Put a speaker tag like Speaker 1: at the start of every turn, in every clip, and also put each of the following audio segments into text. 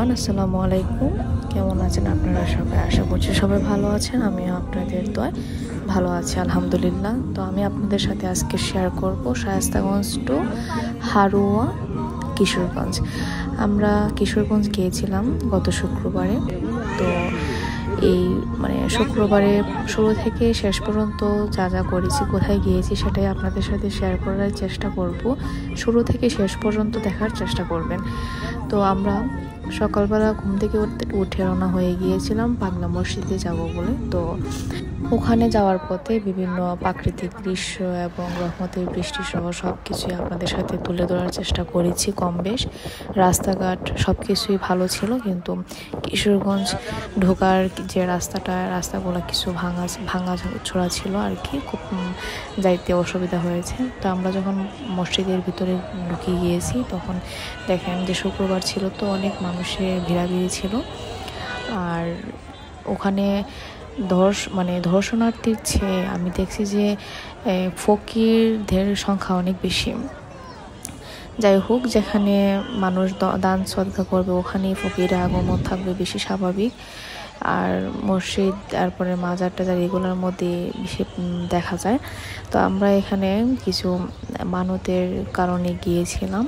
Speaker 1: Everyone, আসসালামু আলাইকুম। কেমন আছেন আপনারা সবাই? আশা করছি সবাই ভালো আছেন। আমিও আপনাদের দোয়ায় ভালো আছি, আলহামদুলিল্লাহ। তো আমি আপনাদের সাথে আজকে শেয়ার করব শায়েস্তাগঞ্জ টু হারুয়া, কিশোরগঞ্জ। আমরা কিশোরগঞ্জ গিয়েছিলাম গত শুক্রবারে। তো এই শুক্রবারে শুরু থেকে শেষ পর্যন্ত যা যা করেছি, কোথায় গিয়েছি, সেটাই আপনাদের সাথে শেয়ার করার চেষ্টা করব। শুরু থেকে শেষ পর্যন্ত দেখার চেষ্টা করবেন। তো আমরা সকালবেলা ঘুম থেকে উঠে রওনা হয়ে গিয়েছিলাম পাগলা মসজিদে যাব বলে। তো ওখানে যাওয়ার পথে বিভিন্ন প্রাকৃতিক দৃশ্য এবং রহমতের বৃষ্টি সহ সব কিছুই আপনাদের সাথে তুলে ধরার চেষ্টা করেছি কম বেশ। রাস্তাঘাট সব কিছুই ভালো ছিল, কিন্তু কিশোরগঞ্জ ঢোকার যে রাস্তাগুলো কিছু ভাঙা ছোড়া ছিল আর কি, খুব যাইতে অসুবিধা হয়েছে। তো আমরা যখন মসজিদের ভিতরে ঢুকে গিয়েছি তখন দেখেন যে শুক্রবার ছিল, তো অনেক মানুষের ভিড়াভিড়ি ছিল। আর ওখানে ধর্ষণার্থীর চেয়ে আমি দেখছি যে ফকিরদের সংখ্যা অনেক বেশি। যাই হোক, যেখানে মানুষ দান সদকা করবে ওখানেই ফকিরের আগমন থাকবে বেশি স্বাভাবিক। আর মসজিদ, তারপরে মাজার টাজার এগুলোর মধ্যে বেশি দেখা যায়। তো আমরা এখানে কিছু মানতের কারণে গিয়েছিলাম।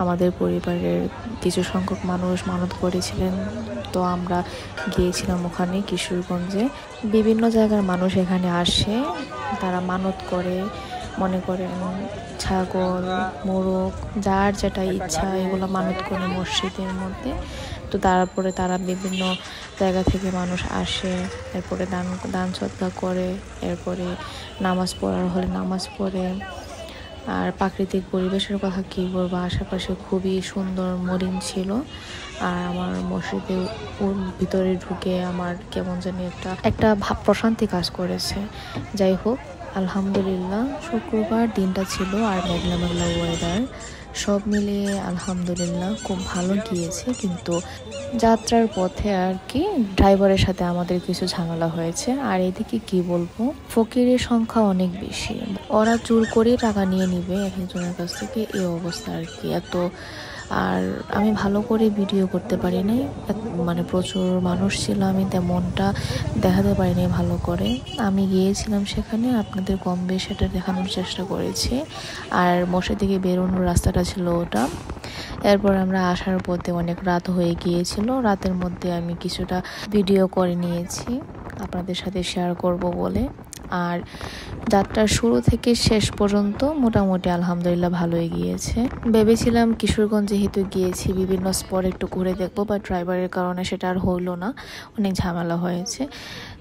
Speaker 1: আমাদের পরিবারের কিছু সংখ্যক মানুষ মানত করেছিলেন, তো আমরা গিয়েছিলাম ওখানে কিশোরগঞ্জে। বিভিন্ন জায়গার মানুষ এখানে আসে, তারা মানত করে, মনে করেন ছাগল, মোরগ, যার যেটা ইচ্ছা এগুলো মানত করে মসজিদের মধ্যে। তো তারপরে তারা বিভিন্ন জায়গা থেকে মানুষ আসে, এরপরে দান সদকা করে, এরপরে নামাজ পড়ার হলে নামাজ পড়ে। আর প্রাকৃতিক পরিবেশের কথা কী বলবো, আশেপাশে খুবই সুন্দর মরিন ছিল। আর আমার মসজিদের ভিতরে ঢুকে আমার কেমন জানি একটা ভাব প্রশান্তি কাজ করেছে। যাই হোক, আলহামদুলিল্লাহ শুক্রবার দিনটা ছিল আর মেঘলা মেঘলা ওয়েদার, সব মিলিয়ে আলহামদুলিল্লাহ খুব ভালো গিয়েছে। কিন্তু যাত্রার পথে আর কি ড্রাইভারের সাথে আমাদের কিছু ঝামেলা হয়েছে। আর এদিকে কি বলবো, ফকিরের সংখ্যা অনেক বেশি, ওরা চুর করে টাকা নিয়ে নিবে একজনের কাছ থেকে, এই অবস্থা আর কি। আর আমি ভালো করে ভিডিও করতে পারি নাই, প্রচুর মানুষ ছিল, আমি তেমনটা দেখাতে পারিনি ভালো করে। আমি গিয়েছিলাম সেখানে, আপনাদের কম বেশ এটা দেখানোর চেষ্টা করেছি। আর মসজিদ থেকে বেরোনোর রাস্তাটা ছিল ওটা। এরপর আমরা আসার পথে অনেক রাত হয়ে গিয়েছিল, রাতের মধ্যে আমি কিছুটা ভিডিও করে নিয়েছি আপনাদের সাথে শেয়ার করব বলে। আর যাত্রার শুরু থেকে শেষ পর্যন্ত মোটামুটি আলহামদুলিল্লাহ ভালোই গিয়েছে। ভেবেছিলাম কিশোরগঞ্জ যেহেতু গিয়েছি বিভিন্ন স্পট একটু ঘুরে দেখবো, বা ড্রাইভারের কারণে সেটা আর হইলো না, অনেক ঝামেলা হয়েছে।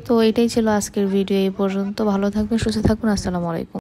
Speaker 1: তো এটাই ছিল আজকের ভিডিও, এই পর্যন্ত। ভালো থাকবেন, সুস্থ থাকবেন, আসসালামু আলাইকুম।